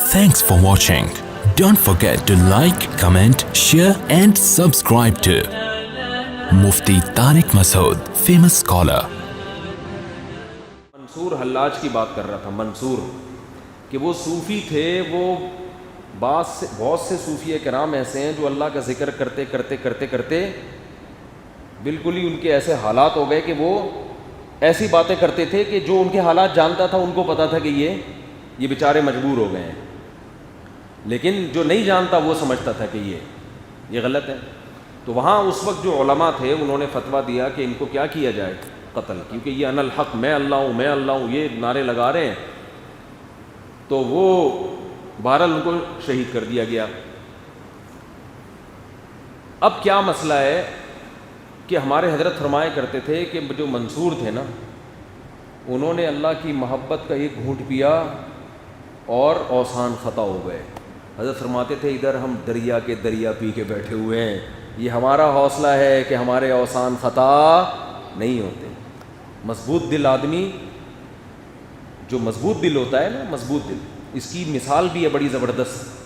Thanks for watching. Don't forget to like, comment, share and subscribe to Mufti Tariq Masood, famous scholar. منصور حلاج کی بات کر رہا تھا. منصور کہ وہ صوفی تھے. وہ بہت سے صوفیہ کرام ایسے ہیں جو اللہ کا ذکر کرتے کرتے کرتے کرتے بالکل ہی ان کے ایسے حالات ہو گئے کہ وہ ایسی باتیں کرتے تھے کہ جو ان کے حالات جانتا تھا ان کو پتا تھا کہ یہ بیچارے مجبور ہو گئے ہیں, لیکن جو نہیں جانتا وہ سمجھتا تھا کہ یہ غلط ہے. تو وہاں اس وقت جو علماء تھے انہوں نے فتویٰ دیا کہ ان کو کیا کیا جائے, قتل, کیونکہ یہ انا الحق, میں اللہ ہوں, میں اللہ ہوں, یہ نعرے لگا رہے ہیں. تو وہ بہرحال ان کو شہید کر دیا گیا. اب کیا مسئلہ ہے کہ ہمارے حضرت فرمایا کرتے تھے کہ جو منصور تھے نا, انہوں نے اللہ کی محبت کا ایک گھونٹ پیا اور اوثان خطا ہو گئے. حضرت فرماتے تھے ادھر ہم دریا کے دریا پی کے بیٹھے ہوئے ہیں, یہ ہمارا حوصلہ ہے کہ ہمارے اوثان خطا نہیں ہوتے. مضبوط دل آدمی, جو مضبوط دل ہوتا ہے نا, مضبوط دل, اس کی مثال بھی ہے بڑی زبردست.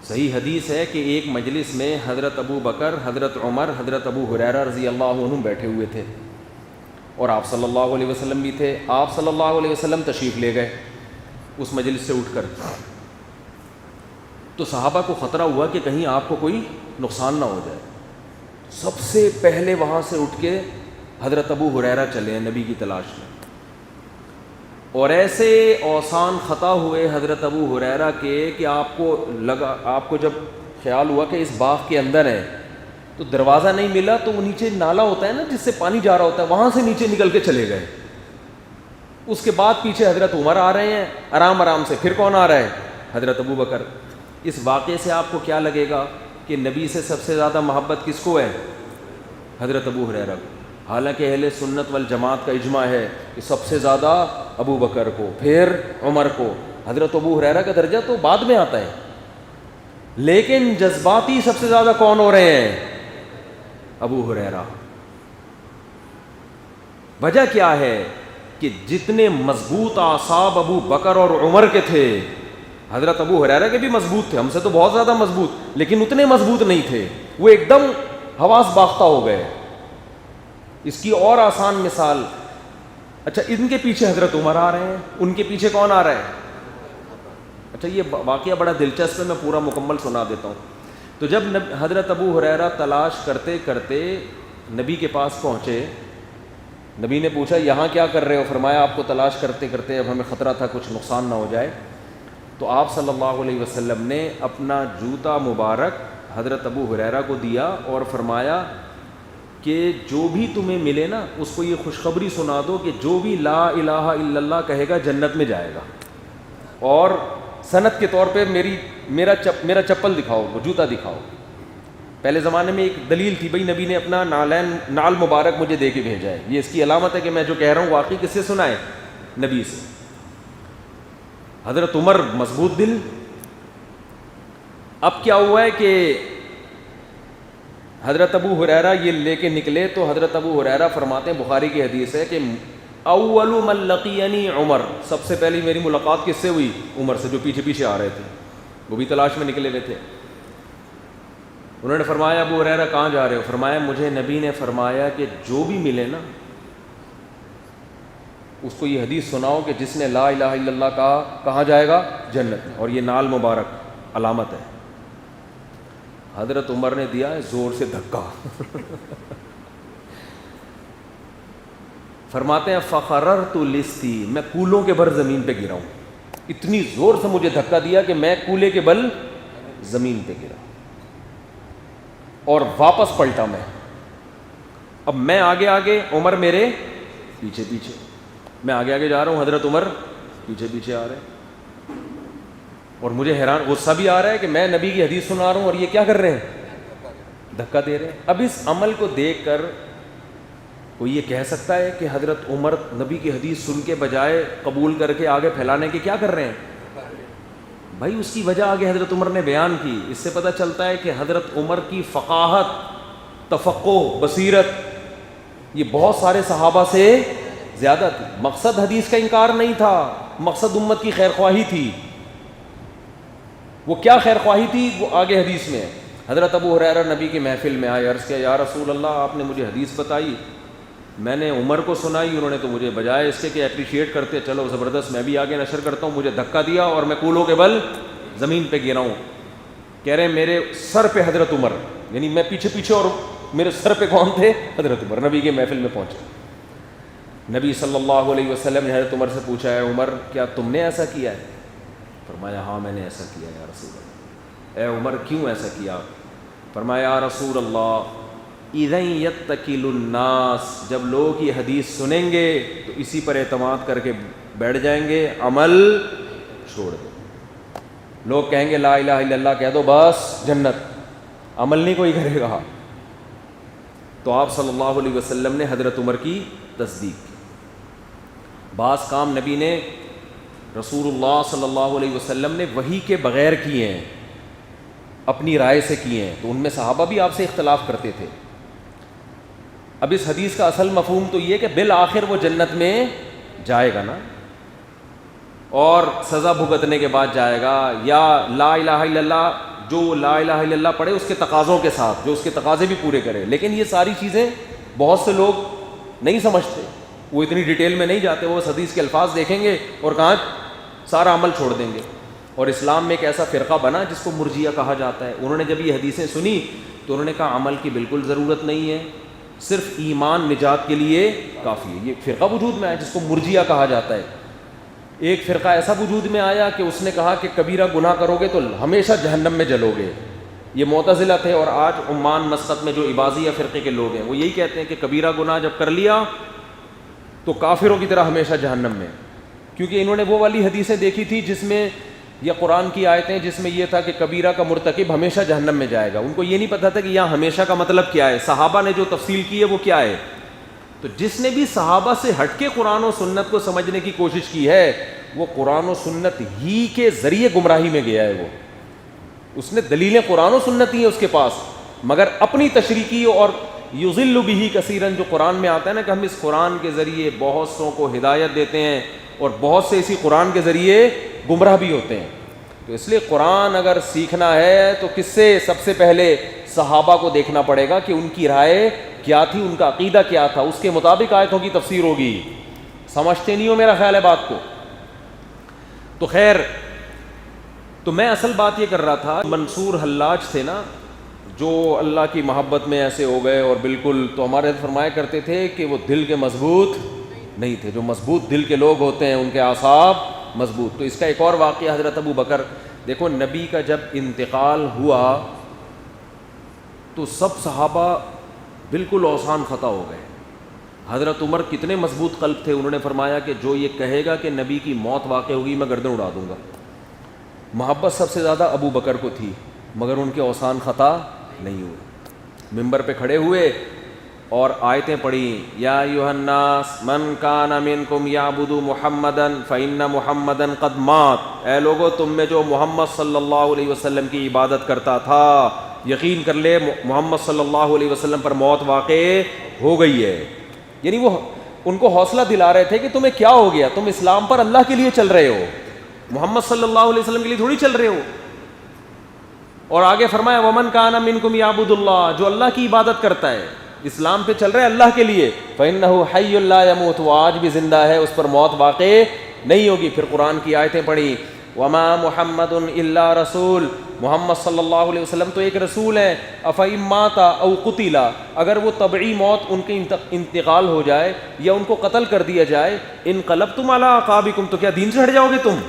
صحیح حدیث ہے کہ ایک مجلس میں حضرت ابو بکر, حضرت عمر, حضرت ابو ہریرہ رضی اللہ عنہ بیٹھے ہوئے تھے اور آپ صلی اللہ علیہ وسلم بھی تھے. آپ صلی اللہ علیہ وسلم تشریف لے گئے اس مجلس سے اٹھ کر. تو صحابہ کو خطرہ ہوا کہ کہیں آپ کو کوئی نقصان نہ ہو جائے. سب سے پہلے وہاں سے اٹھ کے حضرت ابو ہریرہ چلے ہیں نبی کی تلاش میں, اور ایسے اوثان خطا ہوئے حضرت ابو ہریرہ کے کہ آپ کو جب خیال ہوا کہ اس باغ کے اندر ہے تو دروازہ نہیں ملا, تو وہ نیچے نالا ہوتا ہے نا جس سے پانی جا رہا ہوتا ہے, وہاں سے نیچے نکل کے چلے گئے. اس کے بعد پیچھے حضرت عمر آ رہے ہیں آرام آرام سے, پھر کون آ رہا ہے؟ حضرت ابو بکر. اس واقعے سے آپ کو کیا لگے گا کہ نبی سے سب سے زیادہ محبت کس کو ہے؟ حضرت ابو ہریرہ کو. حالانکہ اہل سنت والجماعت کا اجماع ہے کہ سب سے زیادہ ابو بکر کو, پھر عمر کو. حضرت ابو ہریرہ کا درجہ تو بعد میں آتا ہے, لیکن جذباتی سب سے زیادہ کون ہو رہے ہیں؟ ابو ہریرہ. وجہ کیا ہے کہ جتنے مضبوط اعصاب ابو بکر اور عمر کے تھے, حضرت ابو ہریرہ کے بھی مضبوط تھے, ہم سے تو بہت زیادہ مضبوط, لیکن اتنے مضبوط نہیں تھے. وہ ایک دم حواس باختہ ہو گئے. اس کی اور آسان مثال, اچھا ان کے پیچھے حضرت عمر آ رہے ہیں, ان کے پیچھے کون آ رہا ہے؟ اچھا یہ واقعہ بڑا دلچسپ ہے, میں پورا مکمل سنا دیتا ہوں. تو جب حضرت ابو ہریرہ تلاش کرتے کرتے نبی کے پاس پہنچے, نبی نے پوچھا یہاں کیا کر رہے ہو؟ فرمایا آپ کو تلاش کرتے کرتے اب ہمیں خطرہ تھا کچھ نقصان نہ ہو جائے. تو آپ صلی اللہ علیہ وسلم نے اپنا جوتا مبارک حضرت ابو ہریرہ کو دیا اور فرمایا کہ جو بھی تمہیں ملے نا اس کو یہ خوشخبری سنا دو کہ جو بھی لا الہ الا اللہ کہے گا جنت میں جائے گا. اور سند کے طور پہ میرا چپل دکھاؤ, وہ جوتا دکھاؤ. پہلے زمانے میں ایک دلیل تھی, بھائی نبی نے اپنا نال مبارک مجھے دے کے بھیجا ہے, یہ اس کی علامت ہے کہ میں جو کہہ رہا ہوں واقعی کس سے سنا ہے؟ نبی سے. حضرت عمر مضبوط دل. اب کیا ہوا ہے کہ حضرت ابو ہریرہ یہ لے کے نکلے, تو حضرت ابو ہریرہ فرماتے ہیں, بخاری کی حدیث ہے کہ اول من لقینی عمر, سب سے پہلی میری ملاقات کس سے ہوئی؟ عمر سے, جو پیچھے پیچھے آ رہے تھے, وہ بھی تلاش میں نکلے ہوئے تھے. انہوں نے فرمایا ابو ہریرہ کہاں جا رہے ہو؟ فرمایا مجھے نبی نے فرمایا کہ جو بھی ملے نا اس کو یہ حدیث سناؤ کہ جس نے لا الہ الا اللہ کہا کہاں جائے گا؟ جنت میں, اور یہ نال مبارک علامت ہے. حضرت عمر نے دیا ہے زور سے دھکا. فرماتے ہیں فخررت لستی, میں کولوں کے بھر زمین پہ گرا ہوں. اتنی زور سے مجھے دھکا دیا کہ میں کولے کے بل زمین پہ گرا اور واپس پلٹا. اب میں آگے آگے, عمر میرے پیچھے پیچھے, میں آگے آگے جا رہا ہوں, حضرت عمر پیچھے پیچھے آ رہے ہیں. اور مجھے حیران غصہ بھی آ رہا ہے کہ میں نبی کی حدیث سنا رہا ہوں اور یہ کیا کر رہے ہیں؟ دھکا دے رہے ہیں. اب اس عمل کو دیکھ کر کوئی یہ کہہ سکتا ہے کہ حضرت عمر نبی کی حدیث سن کے بجائے قبول کر کے آگے پھیلانے کے کیا کر رہے ہیں؟ بھائی اس کی وجہ آگے حضرت عمر نے بیان کی. اس سے پتہ چلتا ہے کہ حضرت عمر کی فقاہت, تفقہ, بصیرت یہ بہت سارے صحابہ سے زیادہ تھی. مقصد حدیث کا انکار نہیں تھا, مقصد امت کی خیر خواہی تھی. وہ کیا خیر خواہی تھی وہ آگے حدیث میں ہے. حضرت ابو ہریرہ نبی کی محفل میں آئے, عرض کیا یا رسول اللہ آپ نے مجھے حدیث بتائی, میں نے عمر کو سنائی, انہوں نے تو مجھے بجائے اس کے کہ اپریشیٹ کرتے چلو زبردست میں بھی آگے نشر کرتا ہوں, مجھے دھکا دیا اور میں کولوں کے بل زمین پہ گرا ہوں. کہہ رہے ہیں میرے سر پہ حضرت عمر, یعنی میں پیچھے پیچھے اور میرے سر پہ کون تھے؟ حضرت عمر. نبی کے محفل میں پہنچے, نبی صلی اللہ علیہ وسلم نے حضرت عمر سے پوچھا ہے عمر کیا تم نے ایسا کیا ہے؟ فرمایا ہاں میں نے ایسا کیا یا رسول اللہ. اے عمر کیوں ایسا کیا؟ فرمایا یا رسول اللہ اذن یتکل الناس, جب لوگ یہ حدیث سنیں گے تو اسی پر اعتماد کر کے بیٹھ جائیں گے, عمل چھوڑ دیں. لوگ کہیں گے لا الہ الا اللہ کہہ دو بس جنت, عمل نہیں کوئی کرے گا. تو آپ صلی اللہ علیہ وسلم نے حضرت عمر کی تصدیق کی. بعض کام نبی نے رسول اللہ صلی اللہ علیہ وسلم نے وحی کے بغیر کیے ہیں, اپنی رائے سے کیے ہیں, تو ان میں صحابہ بھی آپ سے اختلاف کرتے تھے. اب اس حدیث کا اصل مفہوم تو یہ کہ بالآخر وہ جنت میں جائے گا نا, اور سزا بھگتنے کے بعد جائے گا, یا لا الہ الا اللہ جو لا الہ الا اللہ پڑھے اس کے تقاضوں کے ساتھ, جو اس کے تقاضے بھی پورے کرے. لیکن یہ ساری چیزیں بہت سے لوگ نہیں سمجھتے, وہ اتنی ڈیٹیل میں نہیں جاتے, وہ اس حدیث کے الفاظ دیکھیں گے اور کہاں سارا عمل چھوڑ دیں گے. اور اسلام میں ایک ایسا فرقہ بنا جس کو مرجیہ کہا جاتا ہے. انہوں نے جب یہ حدیثیں سنی تو انہوں نے کہا عمل کی بالکل ضرورت نہیں ہے, صرف ایمان نجات کے لیے کافی ہے. یہ فرقہ وجود میں آیا جس کو مرجیہ کہا جاتا ہے. ایک فرقہ ایسا وجود میں آیا کہ اس نے کہا کہ کبیرہ گناہ کرو گے تو ہمیشہ جہنم میں جلو گے. یہ معتزلہ تھے, اور آج عمان مسقط میں جو عباضیہ فرقے کے لوگ ہیں وہ یہی کہتے ہیں کہ کبیرہ گناہ جب کر لیا تو کافروں کی طرح ہمیشہ جہنم میں, کیونکہ انہوں نے وہ والی حدیثیں دیکھی تھی جس میں یا قرآن کی آیتیں جس میں یہ تھا کہ کبیرہ کا مرتکب ہمیشہ جہنم میں جائے گا. ان کو یہ نہیں پتہ تھا کہ یہاں ہمیشہ کا مطلب کیا ہے, صحابہ نے جو تفصیل کی ہے وہ کیا ہے. تو جس نے بھی صحابہ سے ہٹ کے قرآن و سنت کو سمجھنے کی کوشش کی ہے وہ قرآن و سنت ہی کے ذریعے گمراہی میں گیا ہے. وہ اس نے دلیلیں قرآن و سنت ہی ہیں اس کے پاس, مگر اپنی تشریح کی. اور یضل بہ کثیرا جو قرآن میں آتا ہے نا کہ ہم اس قرآن کے ذریعے بہت سوں کو ہدایت دیتے ہیں, اور بہت سے اسی قرآن کے ذریعے گمراہ بھی ہوتے ہیں. تو اس لیے قرآن اگر سیکھنا ہے تو کس سے؟ سب سے پہلے صحابہ کو دیکھنا پڑے گا کہ ان کی رائے کیا تھی, ان کا عقیدہ کیا تھا, اس کے مطابق آیتوں کی تفسیر ہوگی. سمجھتے نہیں ہو میرا خیال ہے بات کو؟ تو خیر, تو میں اصل بات یہ کر رہا تھا, منصور حلاج تھے نا جو اللہ کی محبت میں ایسے ہو گئے, اور بالکل تو ہمارے فرمایا کرتے تھے کہ وہ دل کے مضبوط نہیں تھے. جو مضبوط دل کے لوگ ہوتے ہیں ان کے اعصاب مضبوط. تو اس کا ایک اور واقعہ حضرت ابو بکر, دیکھو نبی کا جب انتقال ہوا تو سب صحابہ بالکل اوسان خطا ہو گئے. حضرت عمر کتنے مضبوط قلب تھے, انہوں نے فرمایا کہ جو یہ کہے گا کہ نبی کی موت واقع ہوگی میں گردن اڑا دوں گا. محبت سب سے زیادہ ابو بکر کو تھی, مگر ان کے اوسان خطا نہیں ہوئے. ممبر پہ کھڑے ہوئے اور آیتیں پڑھی, یا ایھا الناس من کان منکم یعبد محمدا فإن محمدا قد مات. اے لوگو تم میں جو محمد صلی اللہ علیہ وسلم کی عبادت کرتا تھا یقین کر لے محمد صلی اللہ علیہ وسلم پر موت واقع ہو گئی ہے. یعنی وہ ان کو حوصلہ دلا رہے تھے کہ تمہیں کیا ہو گیا, تم اسلام پر اللہ کے لیے چل رہے ہو, محمد صلی اللہ علیہ وسلم کے لیے تھوڑی چل رہے ہو. اور آگے فرمایا ومن کان منکم یعبد اللہ, جو اللہ کی عبادت کرتا ہے اسلام پہ چل رہا ہے اللہ کے لیے, فإنہ حی لا یموت, وہ آج بھی زندہ ہے, اس پر موت واقع نہیں ہوگی. پھر قرآن کی آیتیں پڑھی, وما محمد الا رسول, محمد صلی اللہ علیہ وسلم تو ایک رسول ہیں, افإن مات او قتل, اگر وہ طبعی موت ان کے انتقال ہو جائے یا ان کو قتل کر دیا جائے, انقلبتم علی اعقابکم, تو کیا دین سے ہٹ جاؤ گے تم.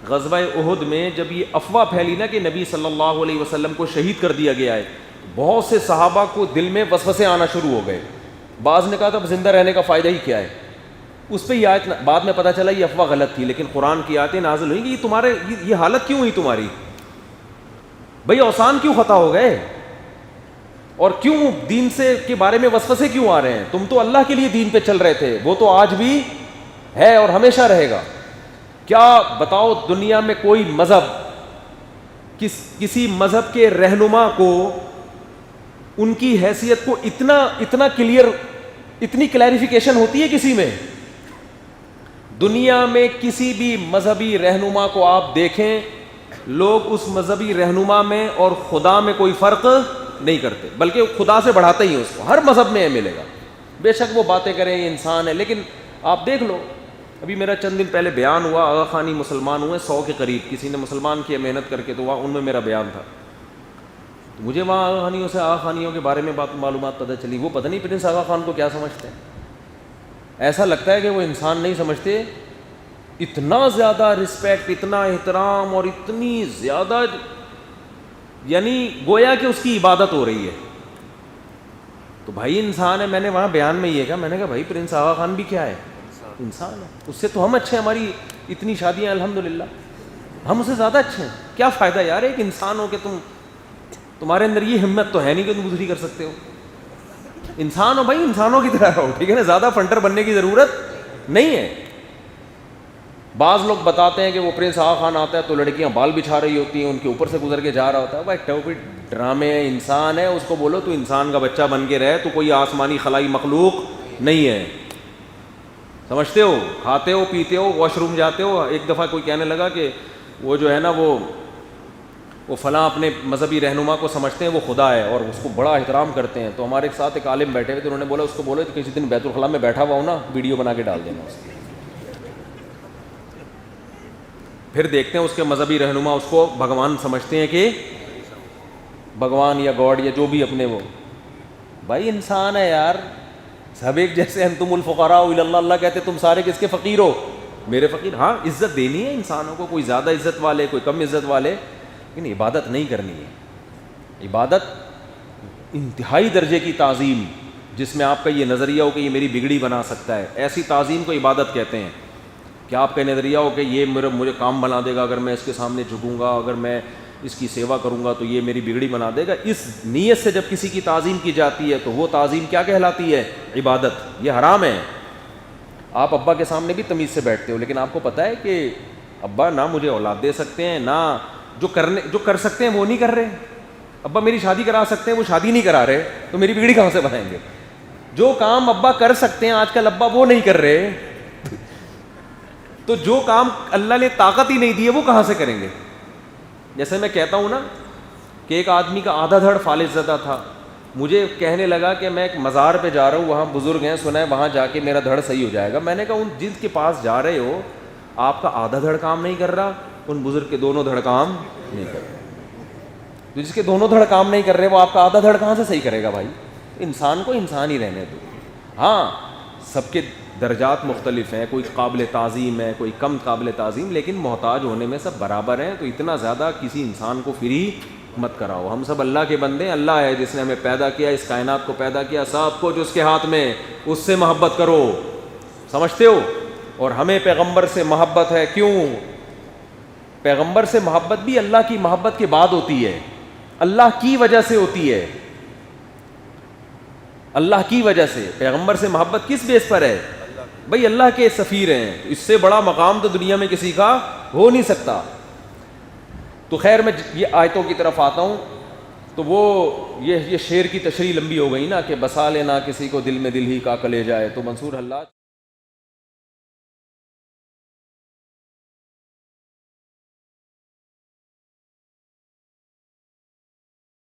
غزوہ احد میں جب یہ افواہ پھیلی نا کہ نبی صلی اللہ علیہ وسلم کو شہید کر دیا گیا ہے, بہت سے صحابہ کو دل میں وسوسے آنا شروع ہو گئے. بعض نے کہا تھا زندہ رہنے کا فائدہ ہی کیا ہے. اس پہ یہ آیت بعد میں پتہ چلا یہ افواہ غلط تھی, لیکن قرآن کی آیتیں نازل ہوئیں کہ یہ تمہارے یہ حالت کیوں ہوئی تمہاری, بھئی اوسان کیوں خطا ہو گئے, اور کیوں دین سے کے بارے میں وسوسے کیوں آ رہے ہیں. تم تو اللہ کے لیے دین پہ چل رہے تھے, وہ تو آج بھی ہے اور ہمیشہ رہے گا. کیا بتاؤ دنیا میں کوئی مذہب کسی مذہب کے رہنما کو ان کی حیثیت کو اتنا کلیئر, اتنی کلیریفیکیشن ہوتی ہے کسی میں؟ دنیا میں کسی بھی مذہبی رہنما کو آپ دیکھیں لوگ اس مذہبی رہنما میں اور خدا میں کوئی فرق نہیں کرتے، بلکہ خدا سے بڑھاتے ہی ہیں اس کو. ہر مذہب میں یہ ملے گا. بے شک وہ باتیں کریں یہ انسان ہے، لیکن آپ دیکھ لو، ابھی میرا چند دن پہلے بیان ہوا، آغا خانی مسلمان ہوئے 100 کے قریب، کسی نے مسلمان کیا محنت کر کے، تو وہاں ان میں میرا بیان تھا. تو مجھے وہاں آغا خانیوں سے آغا خانیوں کے بارے میں معلومات پتہ چلی. وہ پتہ نہیں پرنس آغا خان کو کیا سمجھتے ہیں. ایسا لگتا ہے کہ وہ انسان نہیں سمجھتے. اتنا زیادہ رسپیکٹ، اتنا احترام اور اتنی زیادہ، یعنی گویا کہ اس کی عبادت ہو رہی ہے. تو بھائی انسان ہے. میں نے وہاں بیان میں یہ کہا، میں نے کہا بھائی پرنس آغا خان بھی کیا ہے؟ انسان ہے. اس سے تو ہم اچھے ہیں، ہماری اتنی شادیاں الحمدللہ، ہم اس سے زیادہ اچھے ہیں. کیا فائدہ یار ایک انسان ہو کہ تمہارے اندر یہ ہمت تو ہے نہیں کہ تم دوسری کر سکتے ہو. انسان ہو بھائی، انسانوں کی طرح رہو، ٹھیک ہے نا. زیادہ فنٹر بننے کی ضرورت نہیں ہے. بعض لوگ بتاتے ہیں کہ وہ پرنس آغا خان آتا ہے تو لڑکیاں بال بچھا رہی ہوتی ہیں، ان کے اوپر سے گزر کے جا رہا ہوتا ہے. بھائی ٹوپی ڈرامے ہے، انسان ہے، اس کو بولو تو انسان کا بچہ بن کے رہے، تو کوئی آسمانی خلائی مخلوق نہیں ہے. سمجھتے ہو؟ کھاتے ہو، پیتے ہو، واش روم جاتے ہو. ایک دفعہ کوئی کہنے لگا کہ وہ جو ہے نا وہ فلاں اپنے مذہبی رہنما کو سمجھتے ہیں وہ خدا ہے اور اس کو بڑا احترام کرتے ہیں. تو ہمارے ساتھ ایک عالم بیٹھے ہوئے تھے، انہوں نے بولا اس کو بولو کہ کسی دن بیت الخلاء میں بیٹھا ہوا ہو نا، ویڈیو بنا کے ڈال دینا اس کی. پھر دیکھتے ہیں اس کے مذہبی رہنما اس کو بھگوان سمجھتے ہیں کہ بھگوان یا گاڈ یا جو بھی اپنے وہ. بھائی انسان ہے یار، سب ایک جیسے. انتم الفقراء الی اللہ، اللہ کہتے تم سارے کس کے فقیر ہو؟ میرے فقیر. ہاں عزت دینی ہے انسانوں کو، کوئی زیادہ عزت والے، کوئی کم عزت والے، لیکن عبادت نہیں کرنی ہے. عبادت انتہائی درجے کی تعظیم، جس میں آپ کا یہ نظریہ ہو کہ یہ میری بگڑی بنا سکتا ہے، ایسی تعظیم کو عبادت کہتے ہیں. کہ آپ کا نظریہ ہو کہ یہ مجھے کام بنا دے گا، اگر میں اس کے سامنے جھکوں گا، اگر میں اس کی سیوا کروں گا تو یہ میری بگڑی بنا دے گا. اس نیت سے جب کسی کی تعظیم کی جاتی ہے تو وہ تعظیم کیا کہلاتی ہے؟ عبادت. یہ حرام ہے. آپ ابا کے سامنے بھی تمیز سے بیٹھتے ہو، لیکن آپ کو پتہ ہے کہ ابا نہ مجھے اولاد دے سکتے ہیں، نہ جو کر سکتے ہیں وہ نہیں کر رہے. ابا میری شادی کرا سکتے ہیں، وہ شادی نہیں کرا رہے، تو میری بگڑی کہاں سے بنائیں گے؟ جو کام ابا کر سکتے ہیں آج کل ابا وہ نہیں کر رہے، تو جو کام اللہ نے طاقت ہی نہیں دی ہے وہ کہاں سے کریں گے؟ جیسے میں کہتا ہوں نا کہ ایک آدمی کا آدھا دھڑ فالج زدہ تھا، مجھے کہنے لگا کہ میں ایک مزار پہ جا رہا ہوں، وہاں بزرگ ہیں، سنا ہے وہاں جا کے میرا دھڑ صحیح ہو جائے گا. میں نے کہا ان جن کے پاس جا رہے ہو آپ کا آدھا دھڑ کام نہیں کر رہا، ان بزرگ کے دونوں دھڑ کام نہیں کر رہے. تو جس کے دونوں دھڑ کام نہیں کر رہے وہ آپ کا آدھا دھڑ کہاں سے صحیح کرے گا؟ بھائی انسان کو انسان ہی رہنے دو. ہاں سب کے درجات مختلف ہیں، کوئی قابل تعظیم ہے، کوئی کم قابل تعظیم، لیکن محتاج ہونے میں سب برابر ہیں. تو اتنا زیادہ کسی انسان کو فری مت کراؤ. ہم سب اللہ کے بندے ہیں. اللہ ہے جس نے ہمیں پیدا کیا، اس کائنات کو پیدا کیا، سب کو جو اس کے ہاتھ میں، اس سے محبت کرو. سمجھتے ہو؟ اور ہمیں پیغمبر سے محبت ہے. کیوں؟ پیغمبر سے محبت بھی اللہ کی محبت کے بعد ہوتی ہے، اللہ کی وجہ سے ہوتی ہے. اللہ کی وجہ سے. پیغمبر سے محبت کس بیس پر ہے؟ بھئی اللہ کے سفیر ہیں، اس سے بڑا مقام تو دنیا میں کسی کا ہو نہیں سکتا. تو خیر میں یہ آیتوں کی طرف آتا ہوں. تو وہ یہ شعر کی تشریح لمبی ہو گئی نا کہ بسا لینا کسی کو دل میں دل ہی کا کلیجہ ہے. تو منصور حلاج